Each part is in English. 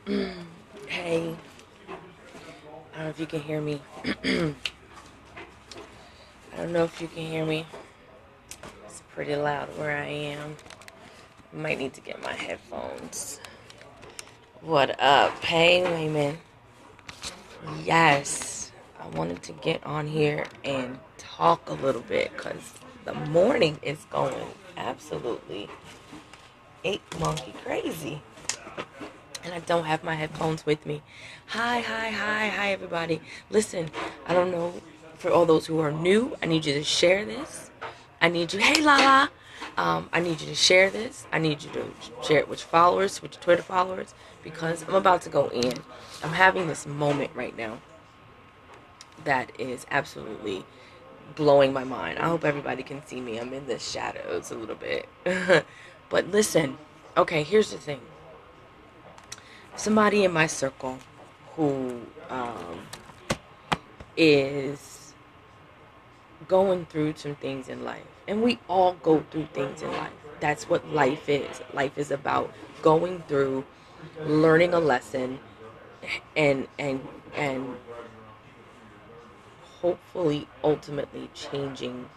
Hey, I don't know if you can hear me. I don't know if you can hear me. It's pretty loud where I am. Might need to get my headphones. What up? Hey, Wayman. Yes, I wanted to get on here and talk a little bit because the morning is going absolutely ape monkey crazy. And I don't have my headphones with me. Hi, everybody. Listen, I don't know, for all those who are new, I need you to share this. I need you, hey Lala, I need you to share this. I need you to share it with your followers, with your Twitter followers, because I'm about to go in. I'm having this moment right now that is absolutely blowing my mind. I hope everybody can see me. I'm in the shadows a little bit. But listen, okay, here's the thing. Somebody in my circle who is going through some things in life, and we all go through things in life. That's what life is. Life is about going through, learning a lesson, and hopefully ultimately changing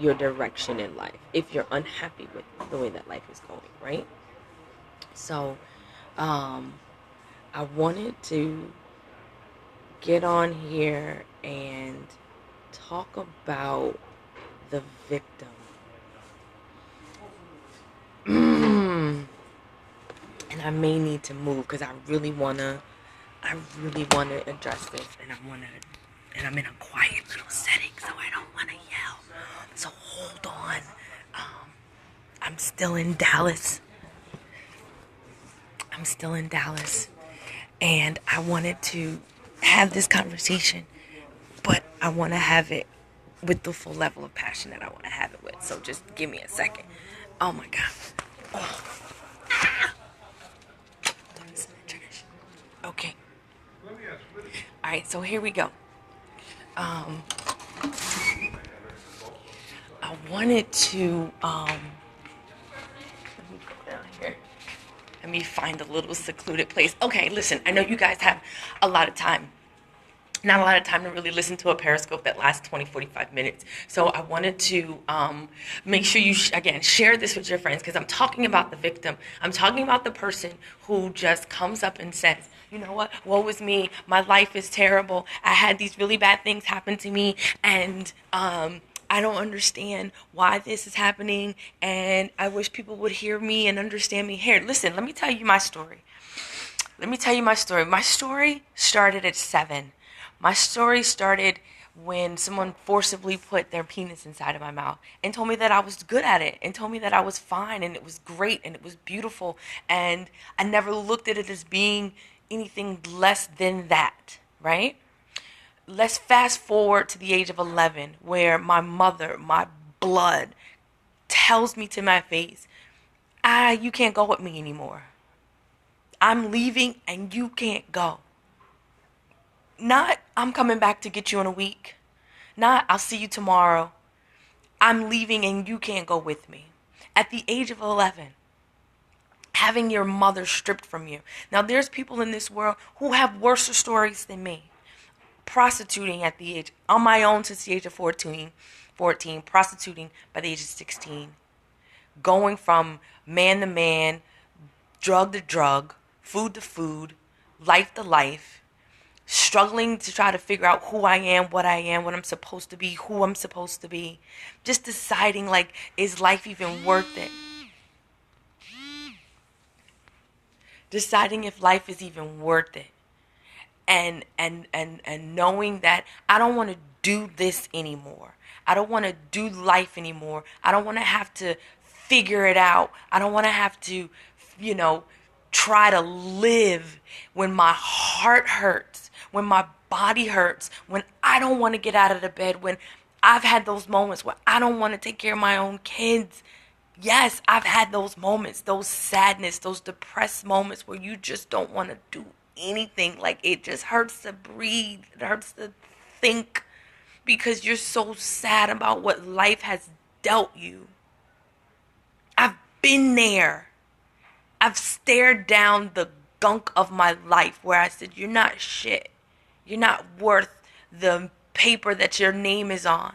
your direction in life if you're unhappy with the way that life is going, right? So I wanted to get on here and talk about the victim. And I may need to move because I really wanna address this, and I'm in a quiet little setting, so I don't wanna yell. So hold on. Um, I'm still in Dallas. And I wanted to have this conversation, but I want to have it with the full level of passion that I want to have it with. So just give me a second. Oh my God. Oh. Okay. All right. So here we go. I wanted to. Let me go down here. Let me find a little secluded place. Okay. Listen. I know you guys have a lot of time. Not a lot of time to really listen to a Periscope that lasts 20, 45 minutes. So I wanted to make sure you, again, share this with your friends, because I'm talking about the victim. I'm talking about the person who just comes up and says, you know what, woe is me, my life is terrible, I had these really bad things happen to me, and I don't understand why this is happening, and I wish people would hear me and understand me. Here, listen, let me tell you my story. My story started at 7. My story started when someone forcibly put their penis inside of my mouth and told me that I was good at it and told me that I was fine and it was great and it was beautiful. And I never looked at it as being anything less than that, right? Let's fast forward to the age of 11, where my mother, my blood, tells me to my face, you can't go with me anymore. I'm leaving and you can't go. Not, I'm coming back to get you in a week. Not, I'll see you tomorrow. I'm leaving and you can't go with me. At the age of 11, having your mother stripped from you. Now, there's people in this world who have worse stories than me. Prostituting at the age, on my own since the age of 14, prostituting by the age of 16. Going from man to man, drug to drug, food to food, life to life, struggling to try to figure out who I am, what I'm supposed to be, who I'm supposed to be. Just deciding, like, is life even worth it? Deciding if life is even worth it. And knowing that I don't want to do this anymore. I don't want to do life anymore. I don't want to have to figure it out. I don't want to have to, you know, try to live when my heart hurts, when my body hurts, when I don't want to get out of the bed, when I've had those moments where I don't want to take care of my own kids. Yes, I've had those moments, those sadness, those depressed moments where you just don't want to do anything. Like, it just hurts to breathe. It hurts to think because you're so sad about what life has dealt you. I've been there. I've stared down the gunk of my life where I said, you're not shit. You're not worth the paper that your name is on.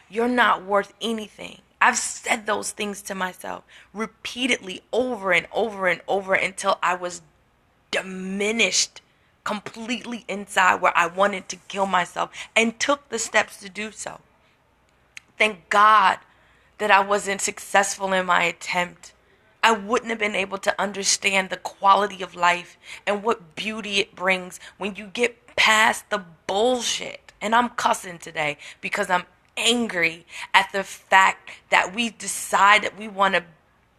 You're not worth anything. I've said those things to myself repeatedly over and over and over until I was diminished completely inside where I wanted to kill myself and took the steps to do so. Thank God that I wasn't successful in my attempt. I wouldn't have been able to understand the quality of life and what beauty it brings when you get past the bullshit. And I'm cussing today because I'm angry at the fact that we decide that we want to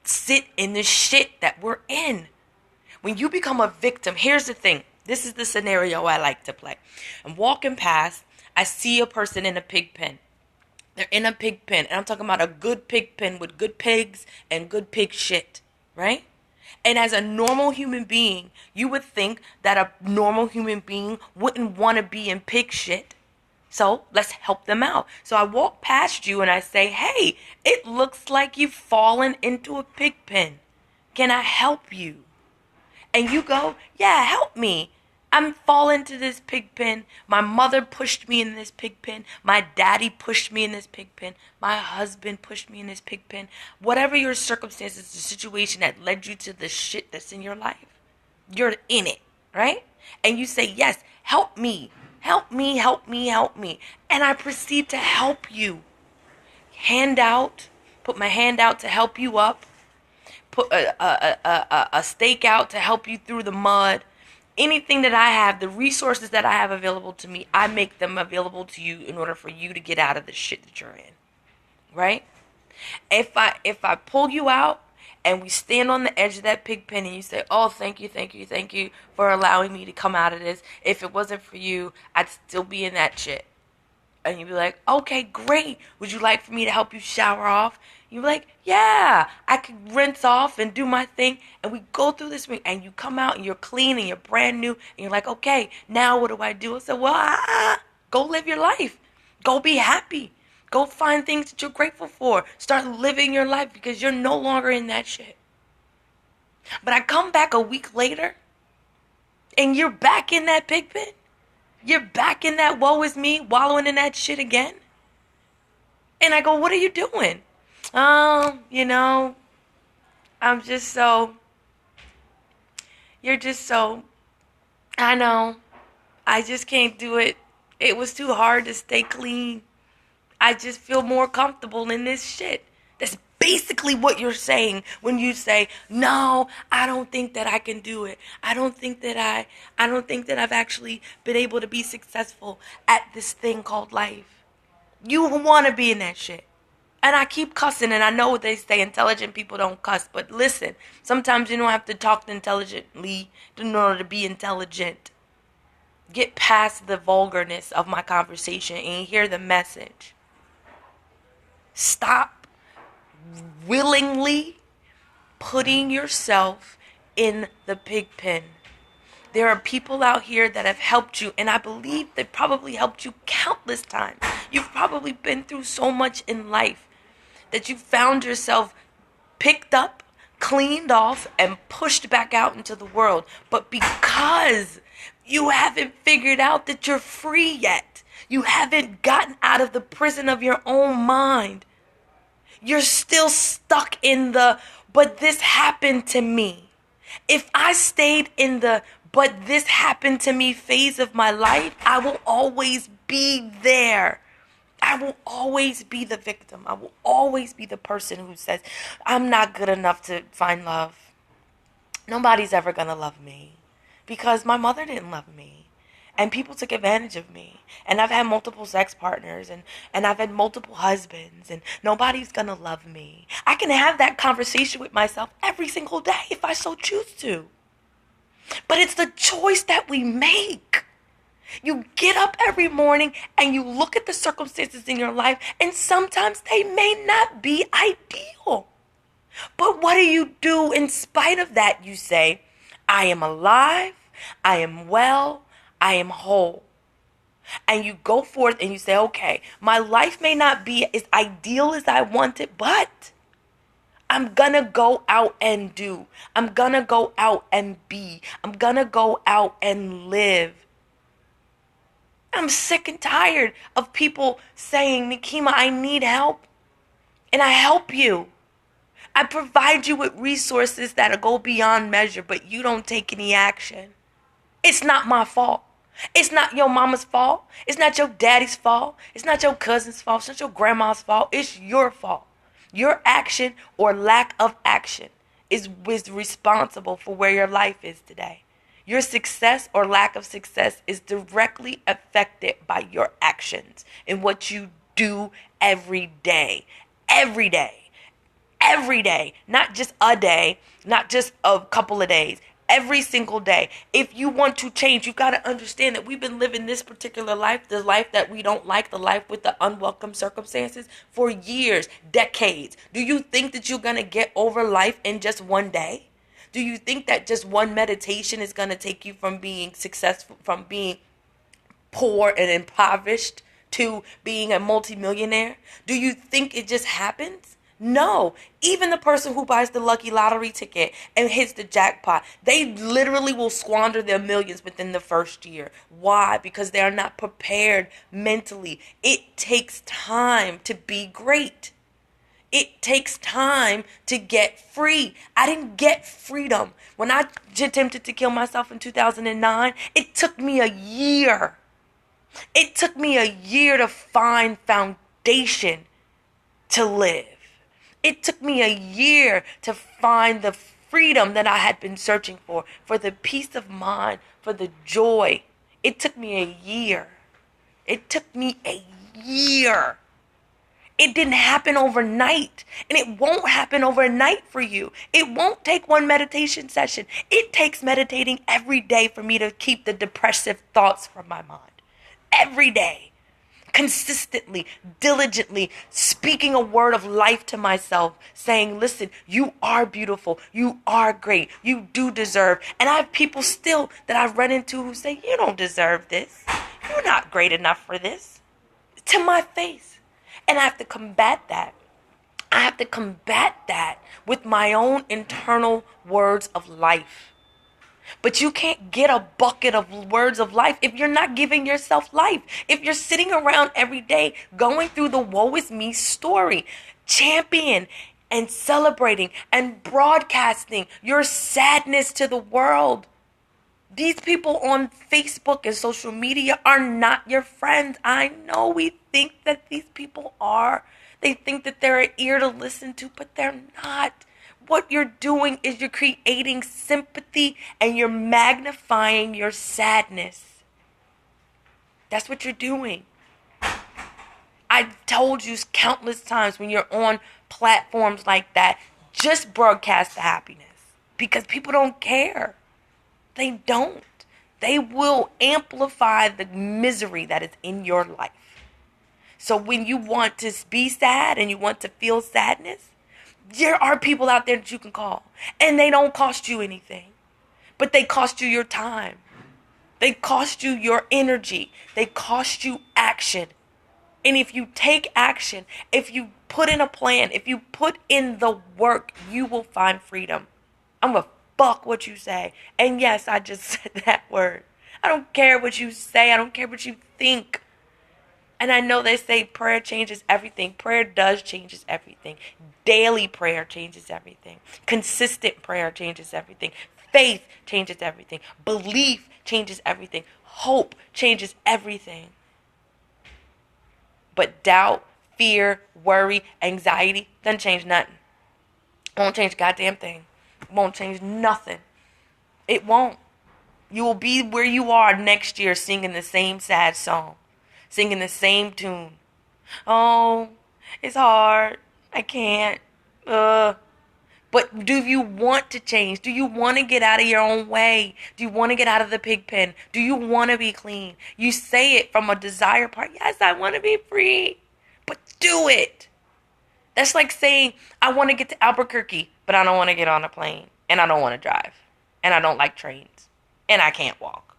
sit in the shit that we're in. When you become a victim, here's the thing. This is the scenario I like to play. I'm walking past, I see a person in a pig pen. They're in a pig pen, and I'm talking about a good pig pen with good pigs and good pig shit, right? And as a normal human being, you would think that a normal human being wouldn't want to be in pig shit. So let's help them out. So I walk past you and I say, hey, it looks like you've fallen into a pig pen. Can I help you? And you go, yeah, help me. I'm falling into this pig pen. My mother pushed me in this pig pen. My daddy pushed me in this pig pen. My husband pushed me in this pig pen. Whatever your circumstances, the situation that led you to the shit that's in your life, you're in it, right? And you say, yes, help me. Help me, help me, help me. And I proceed to help you. Hand out, put my hand out to help you up. Put a stake out to help you through the mud. Anything that I have, the resources that I have available to me, I make them available to you in order for you to get out of the shit that you're in. Right? If I pull you out and we stand on the edge of that pig pen and you say, oh, thank you for allowing me to come out of this. If it wasn't for you, I'd still be in that shit. And you'd be like, okay, great. Would you like for me to help you shower off? You're like, yeah, I could rinse off and do my thing. And we go through this thing and you come out and you're clean and you're brand new. And you're like, okay, now what do I do? I said, well, go live your life. Go be happy. Go find things that you're grateful for. Start living your life because you're no longer in that shit. But I come back a week later and you're back in that pig pen. You're back in that woe is me, wallowing in that shit again. And I go, what are you doing? Oh, I'm just so, you're just so, I know, I just can't do it. It was too hard to stay clean. I just feel more comfortable in this shit. That's basically what you're saying when you say, no, I don't think that I can do it. I don't think that I've actually been able to be successful at this thing called life. You want to be in that shit. And I keep cussing, and I know what they say, intelligent people don't cuss. But listen, sometimes you don't have to talk intelligently in order to be intelligent. Get past the vulgarness of my conversation and hear the message. Stop willingly putting yourself in the pig pen. There are people out here that have helped you, and I believe they probably helped you countless times. You've probably been through so much in life that you found yourself picked up, cleaned off, and pushed back out into the world. But because you haven't figured out that you're free yet, you haven't gotten out of the prison of your own mind, you're still stuck in the, but this happened to me. If I stayed in the, but this happened to me phase of my life, I will always be there. I will always be the victim. I will always be the person who says, I'm not good enough to find love. Nobody's ever going to love me because my mother didn't love me. And people took advantage of me. And I've had multiple sex partners and I've had multiple husbands and nobody's going to love me. I can have that conversation with myself every single day if I so choose to. But it's the choice that we make. You get up every morning and you look at the circumstances in your life, and sometimes they may not be ideal. But what do in spite of that? You say, I am alive, I am well, I am whole. And you go forth and you say, okay, my life may not be as ideal as I want it, but I'm gonna go out and do. I'm gonna go out and be. I'm gonna go out and live. I'm sick and tired of people saying, Nikema, I need help. And I help you. I provide you with resources that go beyond measure, but you don't take any action. It's not my fault. It's not your mama's fault. It's not your daddy's fault. It's not your cousin's fault. It's not your grandma's fault. It's your fault. Your action or lack of action is responsible for where your life is today. Your success or lack of success is directly affected by your actions and what you do every day. Every day. Every day. Not just a day, not just a couple of days. Every single day. If you want to change, you got to understand that we've been living this particular life, the life that we don't like, the life with the unwelcome circumstances, for years, decades. Do you think that you're going to get over life in just one day? Do you think that just one meditation is going to take you from being successful, from being poor and impoverished to being a multimillionaire? Do you think it just happens? No. Even the person who buys the lucky lottery ticket and hits the jackpot, they literally will squander their millions within the first year. Why? Because they are not prepared mentally. It takes time to be great. It takes time to get free. I didn't get freedom. When I attempted to kill myself in 2009, it took me a year. It took me a year to find foundation to live. It took me a year to find the freedom that I had been searching for the peace of mind, for the joy. It took me a year. It took me a year. It didn't happen overnight, and it won't happen overnight for you. It won't take one meditation session. It takes meditating every day for me to keep the depressive thoughts from my mind. Every day. Consistently, diligently speaking a word of life to myself, saying, listen, you are beautiful. You are great. You do deserve. And I have people still that I've run into who say, you don't deserve this. You're not great enough for this. To my face. And I have to combat that. I have to combat that with my own internal words of life. But you can't get a bucket of words of life if you're not giving yourself life. If you're sitting around every day going through the woe is me story, champion and celebrating and broadcasting your sadness to the world. These people on Facebook and social media are not your friends. I know we think that these people are. They think that they're an ear to listen to, but they're not. What you're doing is you're creating sympathy and you're magnifying your sadness. That's what you're doing. I've told you countless times when you're on platforms like that, just broadcast the happiness because people don't care. They don't. They will amplify the misery that is in your life. So when you want to be sad and you want to feel sadness, there are people out there that you can call. And they don't cost you anything. But they cost you your time. They cost you your energy. They cost you action. And if you take action, if you put in a plan, if you put in the work, you will find freedom. I'm going to fuck what you say. And yes, I just said that word. I don't care what you say. I don't care what you think. And I know they say prayer changes everything. Prayer does changes everything. Daily prayer changes everything. Consistent prayer changes everything. Faith changes everything. Belief changes everything. Hope changes everything. But doubt, fear, worry, anxiety doesn't change nothing. Won't change a goddamn thing. Won't change nothing. It won't. You will be where you are next year singing the same sad song. Singing the same tune. Oh, it's hard. I can't. But do you want to change? Do you want to get out of your own way? Do you want to get out of the pig pen? Do you want to be clean? You say it from a desire part. Yes, I want to be free. But do it. That's like saying, I want to get to Albuquerque, but I don't want to get on a plane. And I don't want to drive. And I don't like trains. And I can't walk.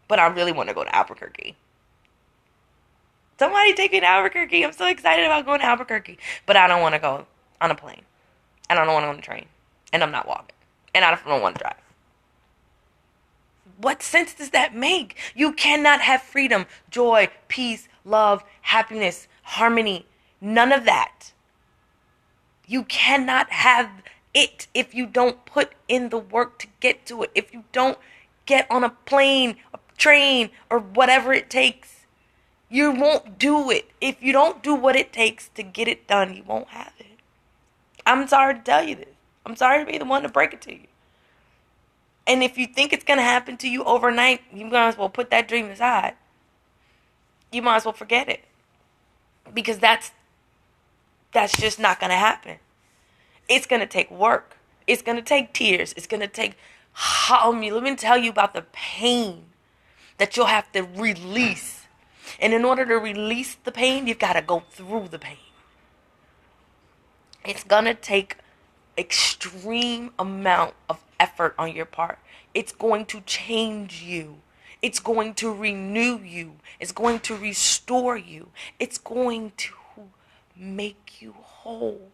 But I really want to go to Albuquerque. Somebody take me to Albuquerque. I'm so excited about going to Albuquerque. But I don't want to go on a plane. and I don't want to go on the train, and I'm not walking, and I don't want to drive. What sense does that make? You cannot have freedom, joy, peace, love, happiness, harmony, none of that. You cannot have it if you don't put in the work to get to it. If you don't get on a plane, a train, or whatever it takes, you won't do it. If you don't do what it takes to get it done, you won't have it. I'm sorry to tell you this. I'm sorry to be the one to break it to you. And if you think it's going to happen to you overnight, you might as well put that dream aside. You might as well forget it. Because that's just not going to happen. It's going to take work. It's going to take tears. It's going to take, let me tell you about the pain that you'll have to release. And in order to release the pain, you've got to go through the pain. It's going to take extreme amount of effort on your part. It's going to change you. It's going to renew you. It's going to restore you. It's going to make you whole.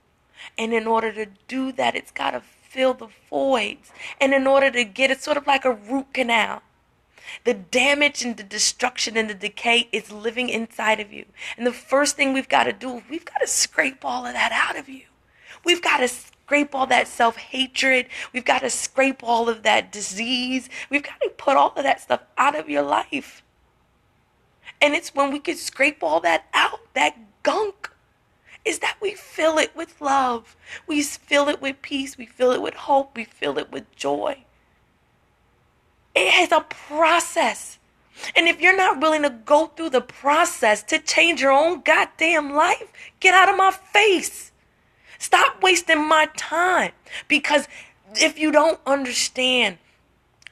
And in order to do that, it's got to fill the voids. And in order to get it, sort of like a root canal. The damage and the destruction and the decay is living inside of you. And the first thing we've got to do, we've got to scrape all of that out of you. We've got to scrape all that self-hatred. We've got to scrape all of that disease. We've got to put all of that stuff out of your life. And it's when we can scrape all that out, that gunk, is that we fill it with love. We fill it with peace. We fill it with hope. We fill it with joy. It is a process. And if you're not willing to go through the process to change your own goddamn life, get out of my face. Stop wasting my time. Because if you don't understand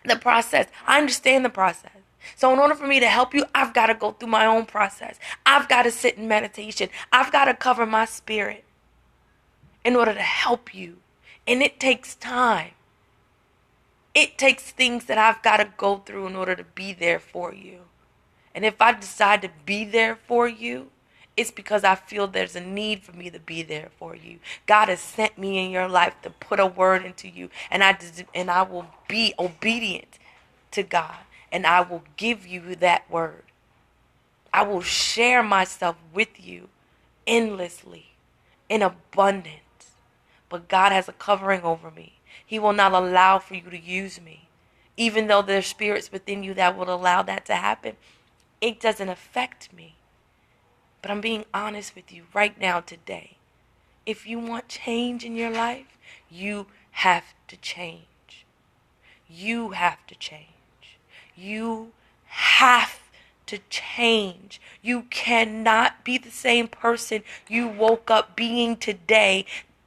the process, I understand the process. So in order for me to help you, I've got to go through my own process. I've got to sit in meditation. I've got to cover my spirit in order to help you. And it takes time. It takes things that I've got to go through in order to be there for you. And if I decide to be there for you, it's because I feel there's a need for me to be there for you. God has sent me in your life to put a word into you. And I will be obedient to God. And I will give you that word. I will share myself with you endlessly, in abundance. But God has a covering over me. He will not allow for you to use me. Even though there's spirits within you that will allow that to happen, it doesn't affect me. But I'm being honest with you right now today. If you want change in your life, you have to change. You have to change. You have to change. You cannot be the same person you woke up being today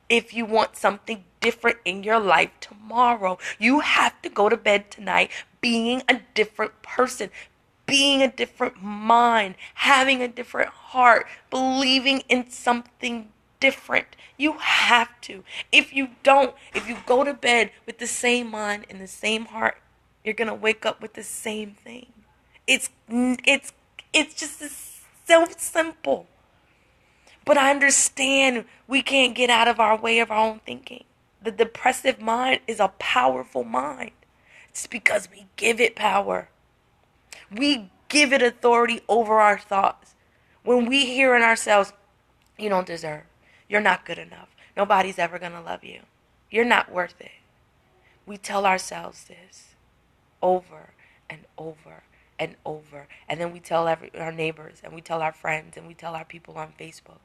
if you want something different in your life tomorrow. You have to go to bed tonight being a different person, being a different mind, having a different heart, believing in something different. You have to. If you don't, if you go to bed with the same mind and the same heart, you're going to wake up with the same thing. It's just so simple. But I understand we can't get out of our way of our own thinking. The depressive mind is a powerful mind. It's because we give it power. We give it authority over our thoughts. When we hear in ourselves, you don't deserve, you're not good enough, nobody's ever going to love you, you're not worth it. We tell ourselves this over and over and over. And then we tell our neighbors, and we tell our friends, and we tell our people on Facebook.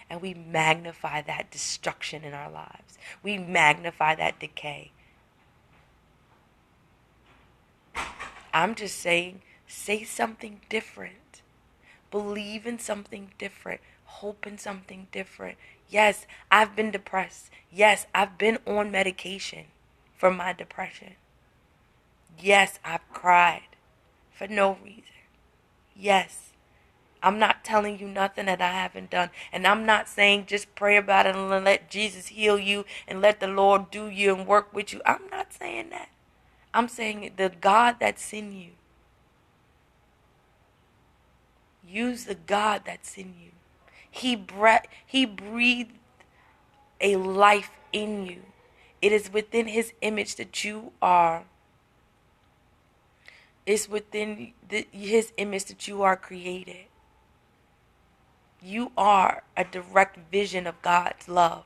And we magnify that destruction in our lives. We magnify that decay. I'm just saying, say something different. Believe in something different. Hope in something different. Yes, I've been depressed. Yes, I've been on medication for my depression. Yes, I've cried for no reason. Yes. I'm not telling you nothing that I haven't done. And I'm not saying just pray about it and let Jesus heal you and let the Lord do you and work with you. I'm not saying that. I'm saying the God that's in you. Use the God that's in you. He breathed a life in you. It is within his image that you are. It's within his image that you are created. You are a direct vision of God's love.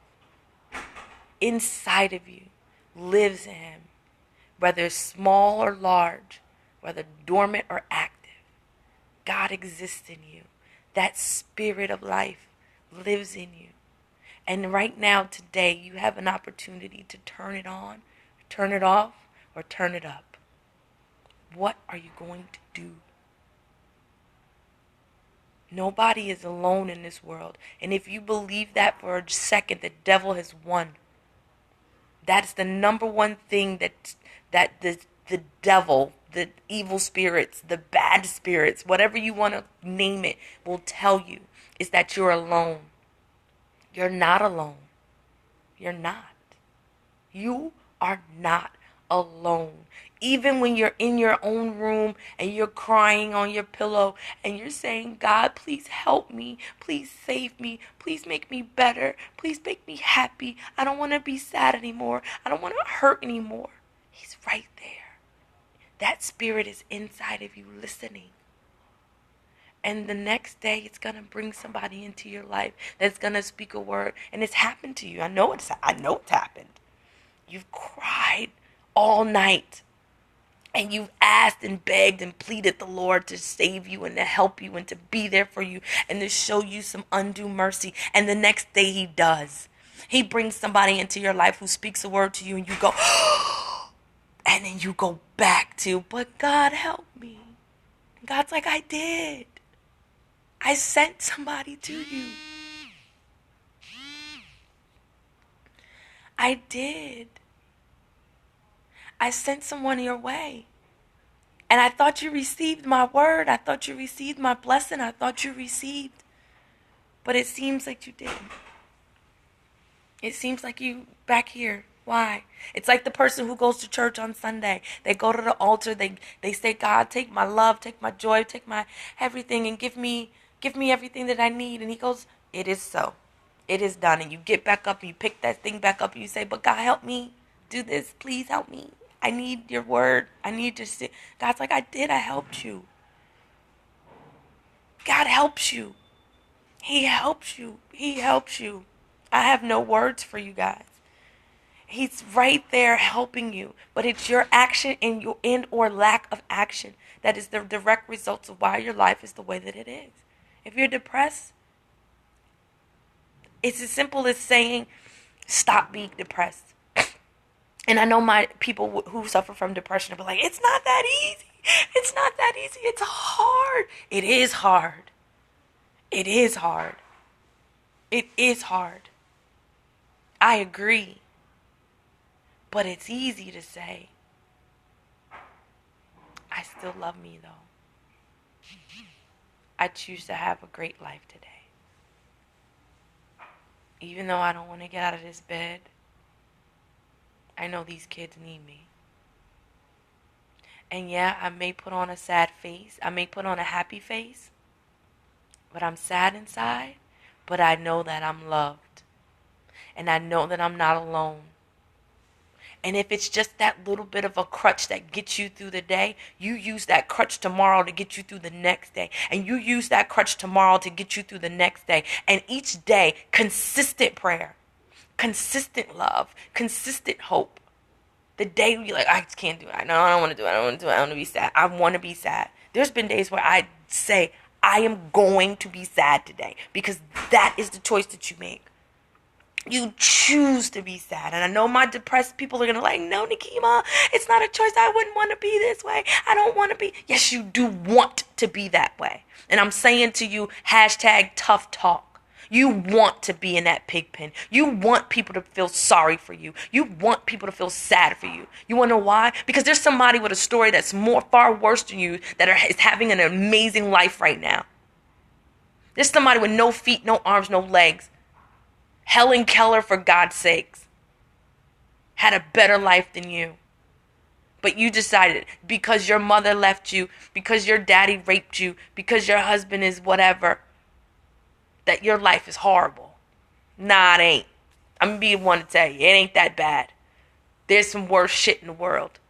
Inside of you lives him, whether small or large, whether dormant or active. God exists in you. That spirit of life lives in you. And right now, today, you have an opportunity to turn it on, turn it off, or turn it up. What are you going to do? Nobody is alone in this world. And if you believe that for a second, the devil has won. That's the number one thing that the devil, the evil spirits, the bad spirits, whatever you want to name it, will tell you is that you're alone. You're not alone. You're not. You are not alone. Even when you're in your own room and you're crying on your pillow and you're saying, God, please help me. Please save me. Please make me better. Please make me happy. I don't want to be sad anymore. I don't want to hurt anymore. He's right there. That spirit is inside of you listening. And the next day, it's going to bring somebody into your life that's going to speak a word. And it's happened to you. I know it's happened. You've cried all night. And you've asked and begged and pleaded the Lord to save you and to help you and to be there for you and to show you some undue mercy. And the next day he does. He brings somebody into your life who speaks a word to you and you go, and then you go back to, but God help me. And God's like, I did. I sent somebody to you. I did. I sent someone your way. And I thought you received my word. I thought you received my blessing. I thought you received. But it seems like you didn't. It seems like you back here. Why? It's like the person who goes to church on Sunday. They go to the altar. They say, God, take my love, take my joy, take my everything and give me everything that I need. And he goes, it is so. It is done. And you get back up and you pick that thing back up and you say, but God, help me do this. Please help me. I need your word. I need to see. God's like, I did. I helped you. God helps you. He helps you. He helps you. I have no words for you guys. He's right there helping you. But it's your action and or lack of action that is the direct results of why your life is the way that it is. If you're depressed, it's as simple as saying, stop being depressed. And I know my people who suffer from depression are like, it's not that easy. It's not that easy. It's hard. It is hard. It is hard. It is hard. I agree. But it's easy to say, I still love me though. I choose to have a great life today. Even though I don't want to get out of this bed, I know these kids need me. And yeah, I may put on a sad face. I may put on a happy face. But I'm sad inside. But I know that I'm loved. And I know that I'm not alone. And if it's just that little bit of a crutch that gets you through the day, you use that crutch tomorrow to get you through the next day. And you use that crutch tomorrow to get you through the next day. And each day, consistent prayer. Consistent love, consistent hope. The day you're like, I just can't do it. I don't want to do it. I don't want to do it. I want to be sad. I want to be sad. There's been days where I say, I am going to be sad today because that is the choice that you make. You choose to be sad. And I know my depressed people are going to like, no, Nikema, it's not a choice. I wouldn't want to be this way. I don't want to be. Yes, you do want to be that way. And I'm saying to you, #tough talk. You want to be in that pig pen. You want people to feel sorry for you. You want people to feel sad for you. You want to know why? Because there's somebody with a story that's far worse than you is having an amazing life right now. There's somebody with no feet, no arms, no legs. Helen Keller, for God's sakes, had a better life than you. But you decided because your mother left you, because your daddy raped you, because your husband is whatever, that your life is horrible. Nah, it ain't. I'm going to be the one to tell you, it ain't that bad. There's some worse shit in the world.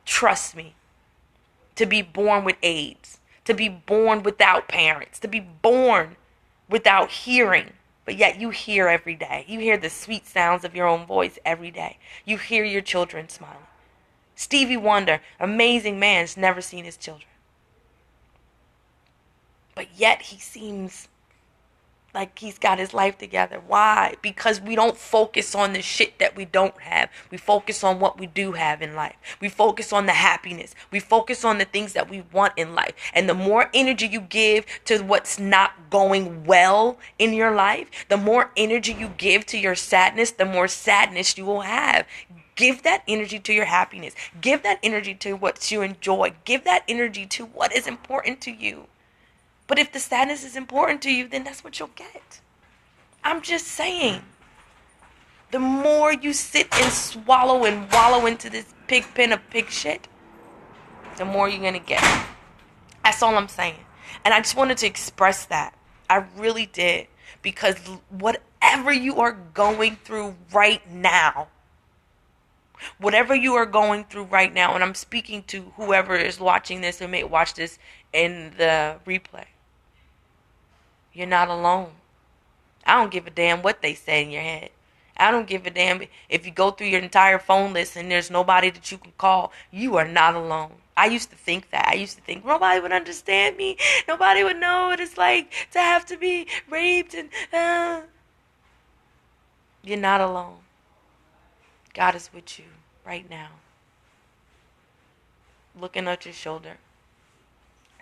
Trust me. To be born with AIDS, to be born without parents, to be born without hearing, but yet you hear every day. You hear the sweet sounds of your own voice every day. You hear your children smiling. Stevie Wonder, amazing man, has never seen his children. But yet he seems like he's got his life together. Why? Because we don't focus on the shit that we don't have. We focus on what we do have in life. We focus on the happiness. We focus on the things that we want in life. And the more energy you give to what's not going well in your life, the more energy you give to your sadness, the more sadness you will have. Give that energy to your happiness. Give that energy to what you enjoy. Give that energy to what is important to you. But if the sadness is important to you, then that's what you'll get. I'm just saying. The more you sit and swallow and wallow into this pig pen of pig shit, the more you're going to get. That's all I'm saying. And I just wanted to express that. I really did. Because whatever you are going through right now, and I'm speaking to whoever is watching this and may watch this in the replay, you're not alone. I don't give a damn what they say in your head. I don't give a damn if you go through your entire phone list and there's nobody that you can call. You are not alone. I used to think that. I used to think nobody would understand me. Nobody would know what it's like to have to be raped. And You're not alone. God is with you right now. Looking at your shoulder.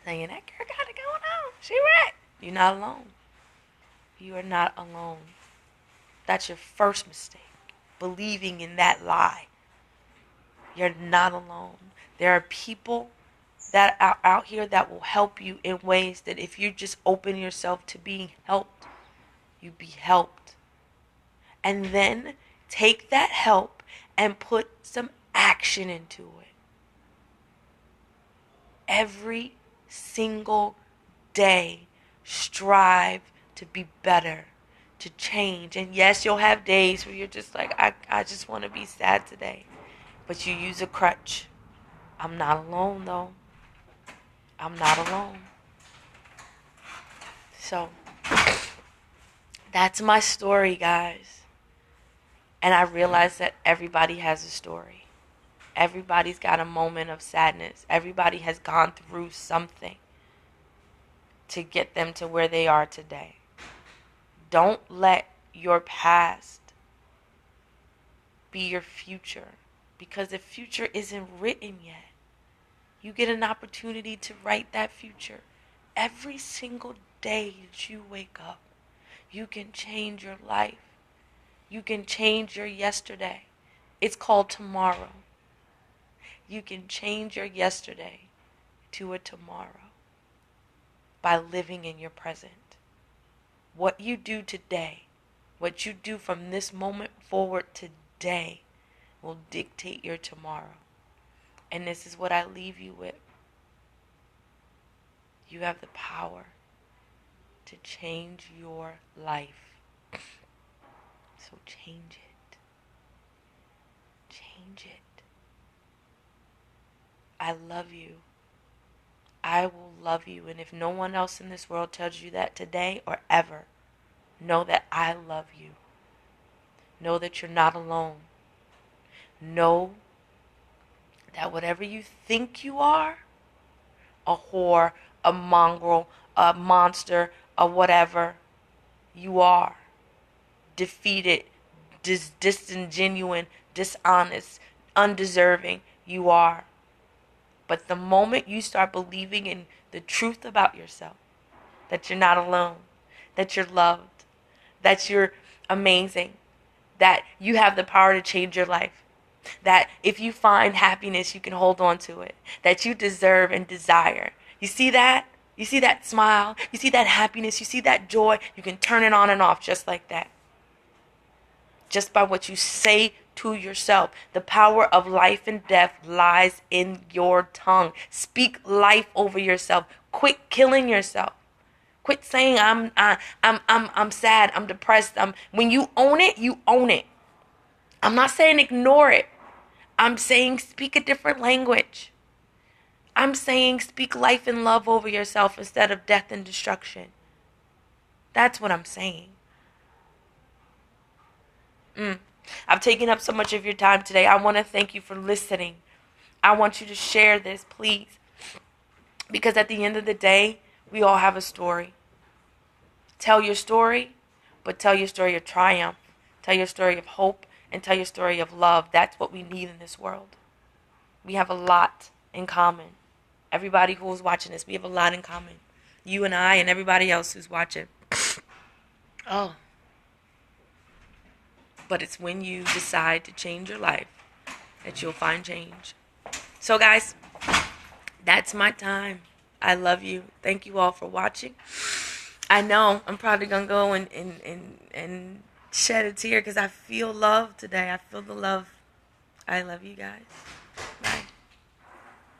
Saying, that girl got it going on. She right. You're not alone. You are not alone. That's your first mistake. Believing in that lie. You're not alone. There are people that are out here that will help you in ways that if you just open yourself to being helped, you'd be helped. And then take that help and put some action into it. Every single day, strive to be better, to change. And yes, you'll have days where you're just like, I just want to be sad today. But you use a crutch. I'm not alone, though. I'm not alone. So, that's my story, guys. And I realize that everybody has a story. Everybody's got a moment of sadness. Everybody has gone through something to get them to where they are today. Don't let your past be your future, because the future isn't written yet. You get an opportunity to write that future. Every single day that you wake up, you can change your life. You can change your yesterday. It's called tomorrow. You can change your yesterday to a tomorrow by living in your present. What you do today, what you do from this moment forward today will dictate your tomorrow. And this is what I leave you with. You have the power to change your life. So change it. Change it. I love you. I will love you. And if no one else in this world tells you that today or ever, know that I love you. Know that you're not alone. Know that whatever you think you are, a whore, a mongrel, a monster, a whatever, you are. Defeated, disingenuous, dishonest, undeserving, you are. But the moment you start believing in the truth about yourself, that you're not alone, that you're loved, that you're amazing, that you have the power to change your life, that if you find happiness, you can hold on to it, that you deserve and desire. You see that? You see that smile? You see that happiness? You see that joy? You can turn it on and off just like that. Just by what you say to yourself. The power of life and death lies in your tongue. Speak life over yourself. Quit killing yourself. Quit saying I'm sad, I'm depressed. When you own it, you own it. I'm not saying ignore it. I'm saying speak a different language. I'm saying speak life and love over yourself instead of death and destruction. That's what I'm saying. I've taken up so much of your time today. I want to thank you for listening. I want you to share this, please. Because at the end of the day, we all have a story. Tell your story, but tell your story of triumph. Tell your story of hope, and tell your story of love. That's what we need in this world. We have a lot in common. Everybody who is watching this, we have a lot in common. You and I and everybody else who's watching. Oh. But it's when you decide to change your life that you'll find change. So guys, that's my time. I love you. Thank you all for watching. I know I'm probably going to go and shed a tear because I feel love today. I feel the love. I love you guys.